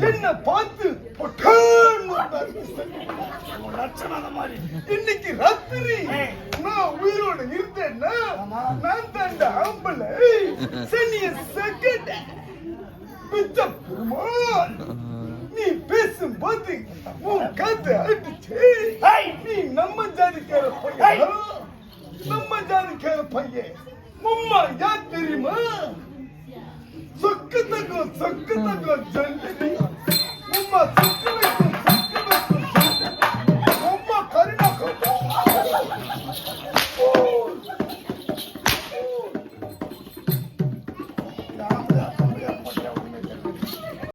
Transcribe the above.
என்ன பார்த்து இன்னைக்கு ராத்திரி நான் உயிரோட இருந்தேன்னா நான் தாண்ட ஆம்பளை சனிய செகண்ட் நீ பேசும்போது உன் காத்து அடிச்சு நீ நம்ம ஜாதிக்கார பையன் நம்ம ஜாதிக்கார பையன் மும்மா யார் தெரியுமா சொக்கு தங்கம் ஜல்லி மும்மா